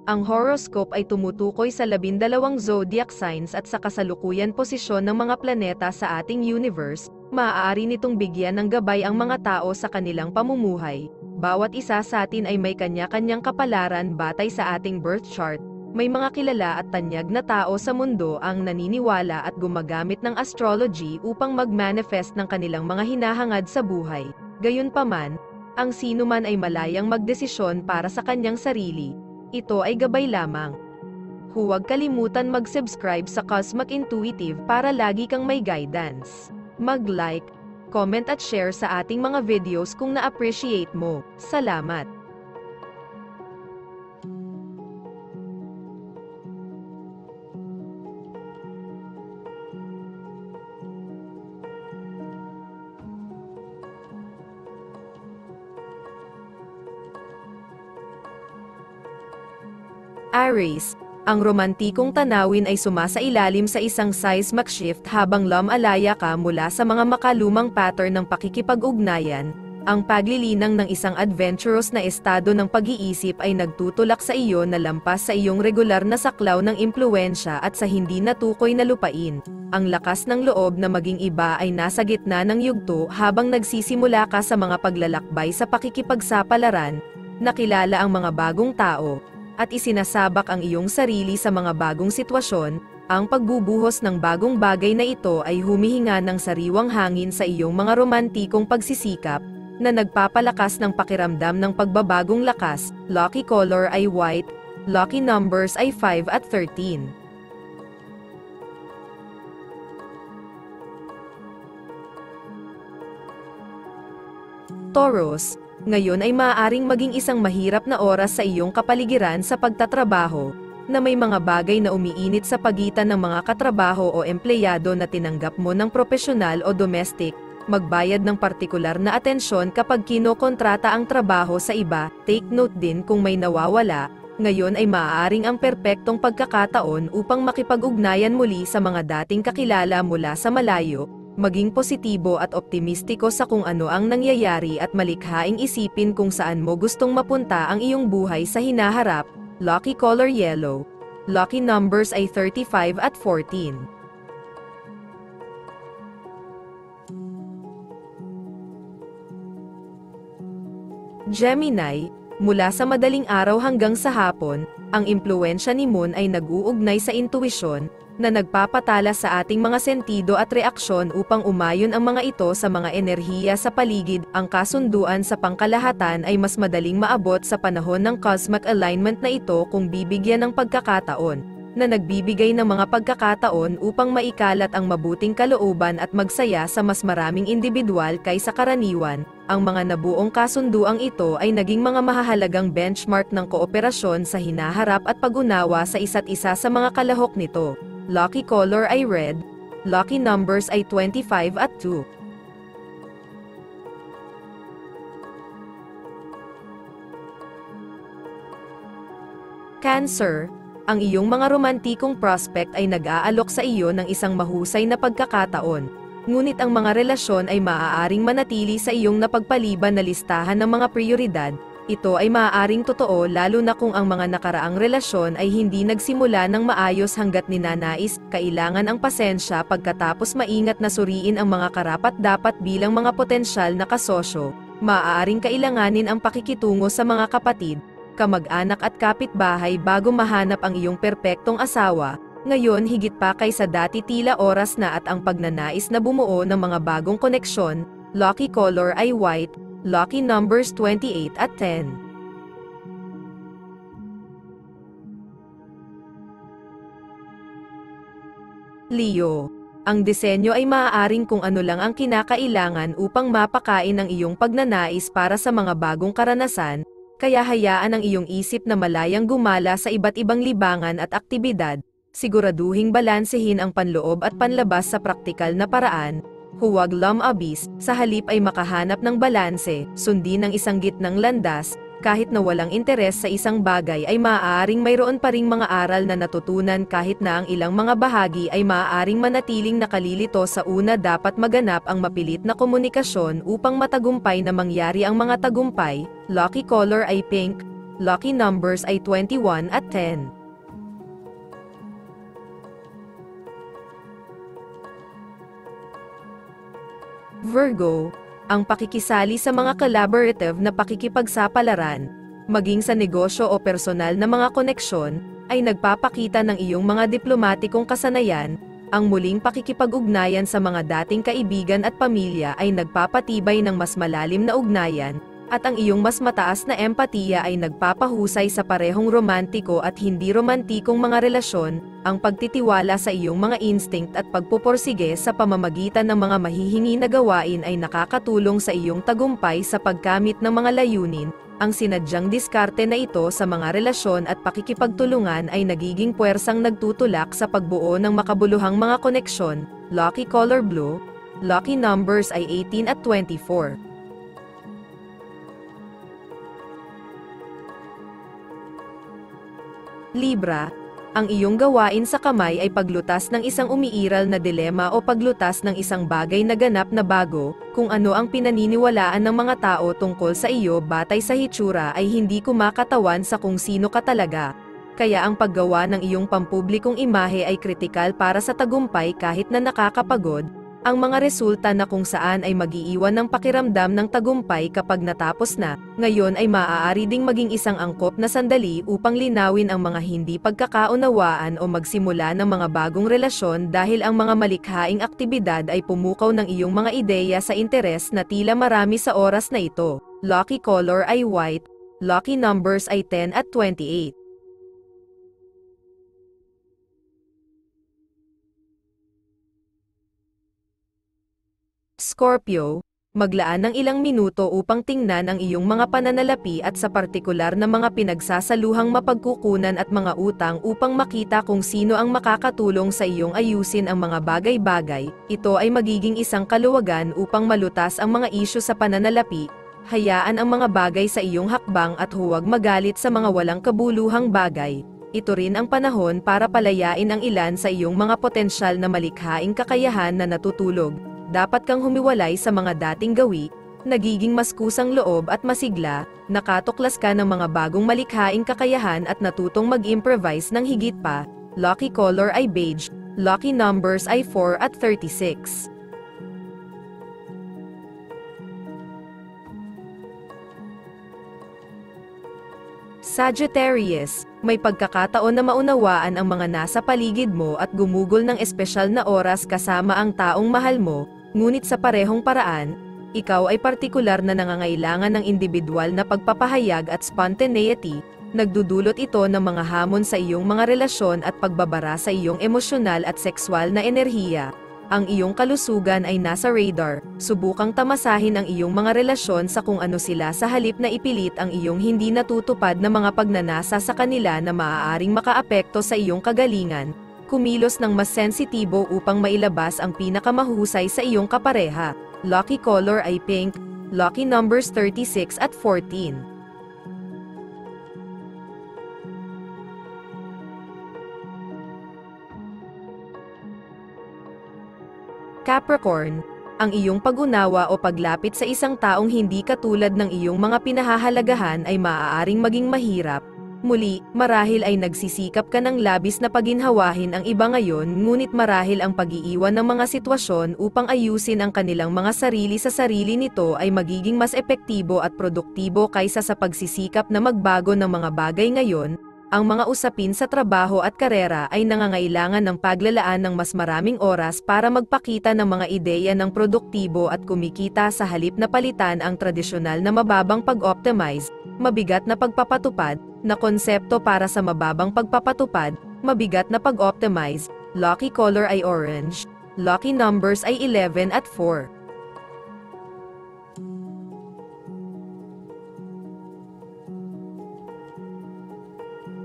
Ang horoscope ay tumutukoy sa 12 zodiac signs at sa kasalukuyan posisyon ng mga planeta sa ating universe. Maaari nitong bigyan ng gabay ang mga tao sa kanilang pamumuhay. Bawat isa sa atin ay may kanya-kanyang kapalaran batay sa ating birth chart. May mga kilala at tanyag na tao sa mundo ang naniniwala at gumagamit ng astrology upang mag-manifest ng kanilang mga hinahangad sa buhay. Gayunpaman, ang sinuman ay malayang magdesisyon para sa kanyang sarili. Ito ay gabay lamang. Huwag kalimutan mag-subscribe sa Cosmic Intuitive para lagi kang may guidance. Mag-like, comment at share sa ating mga videos kung na-appreciate mo. Salamat! Aries, ang romantikong tanawin ay sumasailalim sa isang seismic shift habang lumalaya ka mula sa mga makalumang pattern ng pakikipag-ugnayan. Ang paglilinang ng isang adventurous na estado ng pag-iisip ay nagtutulak sa iyo na lampas sa iyong regular na saklaw ng impluwensya at sa hindi natukoy na lupain. Ang lakas ng loob na maging iba ay nasa gitna ng yugto habang nagsisimula ka sa mga paglalakbay sa pakikipagsapalaran, nakilala ang mga bagong tao, at isinasabak ang iyong sarili sa mga bagong sitwasyon. Ang pagbubuhos ng bagong bagay na ito ay humihinga ng sariwang hangin sa iyong mga romantikong pagsisikap, na nagpapalakas ng pakiramdam ng pagbabagong lakas. Lucky color ay white, lucky numbers ay 5 at 13. Taurus, ngayon ay maaaring maging isang mahirap na oras sa iyong kapaligiran sa pagtatrabaho, na may mga bagay na umiinit sa pagitan ng mga katrabaho o empleyado na tinanggap mo ng profesional o domestic. Magbayad ng partikular na atensyon kapag kinokontrata ang trabaho sa iba. Take note din kung may nawawala. Ngayon ay maaaring ang perpektong pagkakataon upang makipag-ugnayan muli sa mga dating kakilala mula sa malayo. Maging positibo at optimistiko sa kung ano ang nangyayari at malikhaing isipin kung saan mo gustong mapunta ang iyong buhay sa hinaharap. Lucky color yellow. Lucky numbers ay 35 at 14. Gemini, mula sa madaling araw hanggang sa hapon, ang impluwensya ni Moon ay nag-uugnay sa intuisyon, na nagpapatala sa ating mga sentido at reaksyon upang umayon ang mga ito sa mga enerhiya sa paligid. Ang kasunduan sa pangkalahatan ay mas madaling maabot sa panahon ng cosmic alignment na ito kung bibigyan ng pagkakataon, na nagbibigay ng mga pagkakataon upang maikalat ang mabuting kalooban at magsaya sa mas maraming individual kaysa karaniwan. Ang mga nabuong kasunduang ito ay naging mga mahahalagang benchmark ng kooperasyon sa hinaharap at pag-unawa sa isa't isa sa mga kalahok nito. Lucky color ay red. Lucky numbers ay 25 at 2. Cancer, ang iyong mga romantikong prospect ay nag-aalok sa iyo ng isang mahusay na pagkakataon. Ngunit ang mga relasyon ay maaaring manatili sa iyong napagpaliban na listahan ng mga prioridad. Ito ay maaaring totoo lalo na kung ang mga nakaraang relasyon ay hindi nagsimula ng maayos hangga't ninanais. Kailangan ang pasensya pagkatapos maingat na suriin ang mga karapat-dapat bilang mga potensyal na kasosyo. Maaaring kailanganin ang pakikitungo sa mga kapatid, kamag-anak at kapitbahay bago mahanap ang iyong perpektong asawa. Ngayon higit pa kaysa dati tila oras na at ang pagnanais na bumuo ng mga bagong koneksyon. Lucky color ay white. Lucky numbers 28 at 10. Leo, ang disenyo ay maaaring kung ano lang ang kinakailangan upang mapakain ang iyong pagnanais para sa mga bagong karanasan, kaya hayaan ang iyong isip na malayang gumala sa iba't ibang libangan at aktibidad. Siguraduhing balansehin ang panloob at panlabas sa praktikal na paraan. Huwag lumabis, sa halip ay makahanap ng balanse, sundin ang isang gitnang landas. Kahit na walang interes sa isang bagay ay maaaring mayroon pa ring mga aral na natutunan kahit na ang ilang mga bahagi ay maaaring manatiling nakalilito sa una. Dapat maganap ang mapilit na komunikasyon upang matagumpay na mangyari ang mga tagumpay. Lucky color ay pink. lucky numbers ay 21 at 10. Virgo, ang pakikisali sa mga collaborative na pakikipagsapalaran, maging sa negosyo o personal na mga koneksyon, ay nagpapakita ng iyong mga diplomatikong kasanayan. Ang muling pakikipag-ugnayan sa mga dating kaibigan at pamilya ay nagpapatibay ng mas malalim na ugnayan, at ang iyong mas mataas na empatiya ay nagpapahusay sa parehong romantiko at hindi romantikong mga relasyon. Ang pagtitiwala sa iyong mga instinct at pagpuporsige sa pamamagitan ng mga mahihingi na gawain ay nakakatulong sa iyong tagumpay sa pagkamit ng mga layunin. Ang sinadyang diskarte na ito sa mga relasyon at pakikipagtulungan ay nagiging puwersang nagtutulak sa pagbuo ng makabuluhang mga koneksyon. Lucky color blue, lucky numbers ay 18 at 24. Libra, ang iyong gawain sa kamay ay paglutas ng isang umiiral na dilema o paglutas ng isang bagay na ganap na bago. Kung ano ang pinaniniwalaan ng mga tao tungkol sa iyo batay sa hitsura ay hindi kumakatawan sa kung sino ka talaga. Kaya ang paggawa ng iyong pampublikong imahe ay kritikal para sa tagumpay kahit na nakakapagod. Ang mga resulta na kung saan ay mag-iiwan ng pakiramdam ng tagumpay kapag natapos na, ngayon ay maaari ding maging isang angkop na sandali upang linawin ang mga hindi pagkakaunawaan o magsimula ng mga bagong relasyon dahil ang mga malikhaing aktibidad ay pumukaw ng iyong mga ideya sa interes na tila marami sa oras na ito. Lucky color ay white, lucky numbers ay 10 at 28. Scorpio, maglaan ng ilang minuto upang tingnan ang iyong mga pananalapi at sa partikular na mga pinagsasaluhang mapagkukunan at mga utang upang makita kung sino ang makakatulong sa iyong ayusin ang mga bagay-bagay. Ito ay magiging isang kaluwagan upang malutas ang mga isyu sa pananalapi. Hayaan ang mga bagay sa iyong hakbang at huwag magalit sa mga walang kabuluhang bagay. Ito rin ang panahon para palayain ang ilan sa iyong mga potensyal na malikhaing kakayahan na natutulog. Dapat kang humiwalay sa mga dating gawi, nagiging mas kusang loob at masigla, nakatuklas ka ng mga bagong malikhaing kakayahan at natutong mag-improvise ng higit pa. Lucky color ay beige, lucky numbers ay 4 at 36. Sagittarius, may pagkakataon na maunawaan ang mga nasa paligid mo at gumugol ng espesyal na oras kasama ang taong mahal mo, ngunit sa parehong paraan, ikaw ay partikular na nangangailangan ng individual na pagpapahayag at spontaneity. Nagdudulot ito ng mga hamon sa iyong mga relasyon at pagbabara sa iyong emosyonal at sexual na enerhiya. Ang iyong kalusugan ay nasa radar, subukang tamasahin ang iyong mga relasyon sa kung ano sila sa halip na ipilit ang iyong hindi natutupad na mga pagnanasa sa kanila na maaaring makaapekto sa iyong kagalingan. Kumilos ng mas sensitibo upang mailabas ang pinakamahusay sa iyong kapareha. Lucky color ay pink, lucky numbers 36 at 14. Capricorn, ang iyong pag-unawa o paglapit sa isang taong hindi katulad ng iyong mga pinahahalagahan ay maaaring maging mahirap. Muli, marahil ay nagsisikap ka ng labis na paginhawahin ang iba ngayon, ngunit marahil ang pag-iiwan ng mga sitwasyon upang ayusin ang kanilang mga sarili sa sarili nito ay magiging mas epektibo at produktibo kaysa sa pagsisikap na magbago ng mga bagay ngayon. Ang mga usapin sa trabaho at karera ay nangangailangan ng paglalaan ng mas maraming oras para magpakita ng mga ideya ng produktibo at kumikita sa halip na palitan ang tradisyonal na mababang pag-optimize, mabigat na pagpapatupad, na konsepto para sa mababang pagpapatupad, mabigat na pag-optimize. Lucky color ay orange, lucky numbers ay 11 at 4.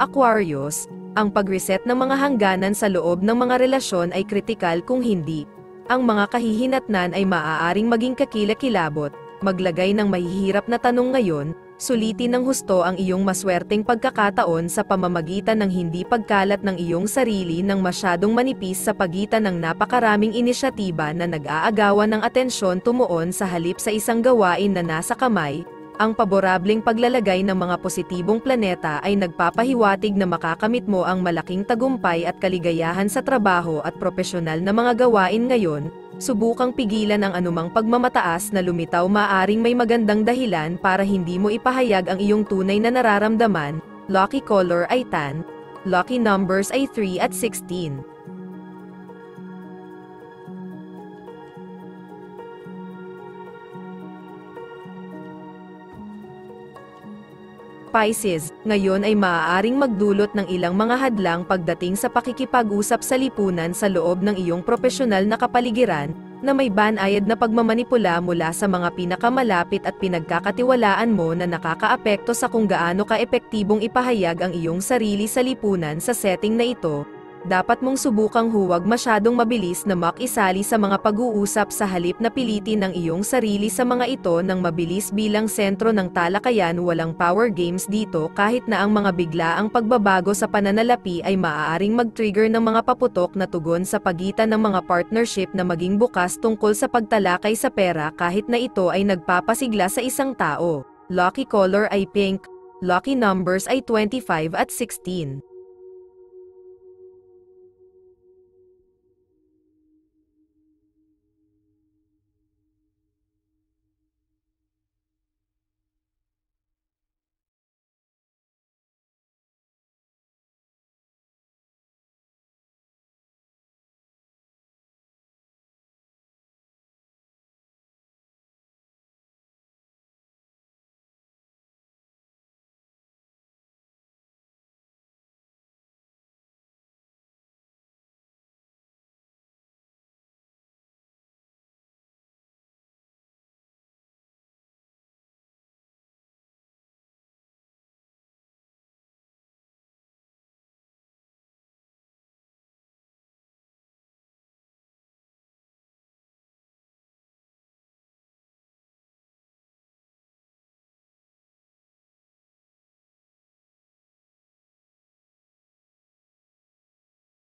Aquarius, ang pag-reset ng mga hangganan sa loob ng mga relasyon ay kritikal kung hindi. Ang mga kahihinatnan ay maaaring maging kakilakilabot, maglagay ng mahihirap na tanong ngayon, sulitin ng husto ang iyong maswerteng pagkakataon sa pamamagitan ng hindi pagkalat ng iyong sarili ng masyadong manipis sa pagitan ng napakaraming inisyatiba na nag-aagawan ng atensyon tumuon sa halip sa isang gawain na nasa kamay. Ang paborableng paglalagay ng mga positibong planeta ay nagpapahiwatig na makakamit mo ang malaking tagumpay at kaligayahan sa trabaho at propesyonal na mga gawain ngayon. Subukang pigilan ang anumang pagmamataas na lumitaw, maaring may magandang dahilan para hindi mo ipahayag ang iyong tunay na nararamdaman. Lucky color ay tan. Lucky numbers ay 3 at 16. Pisces, ngayon ay maaaring magdulot ng ilang mga hadlang pagdating sa pakikipag-usap sa lipunan sa loob ng iyong propesyonal na kapaligiran, na may banayad na pagmamanipula mula sa mga pinakamalapit at pinagkakatiwalaan mo na nakakaapekto sa kung gaano ka-epektibong ipahayag ang iyong sarili sa lipunan sa setting na ito. Dapat mong subukang huwag masyadong mabilis na makisali sa mga pag-uusap sa halip na pilitin ang iyong sarili sa mga ito ng mabilis bilang sentro ng talakayan. Walang power games dito, kahit na ang mga biglaang pagbabago sa pananalapi ay maaaring mag-trigger ng mga paputok na tugon sa pagitan ng mga partnership na maging bukas tungkol sa pagtalakay sa pera kahit na ito ay nagpapasigla sa isang tao. Lucky color ay pink. Lucky numbers ay 25 at 16.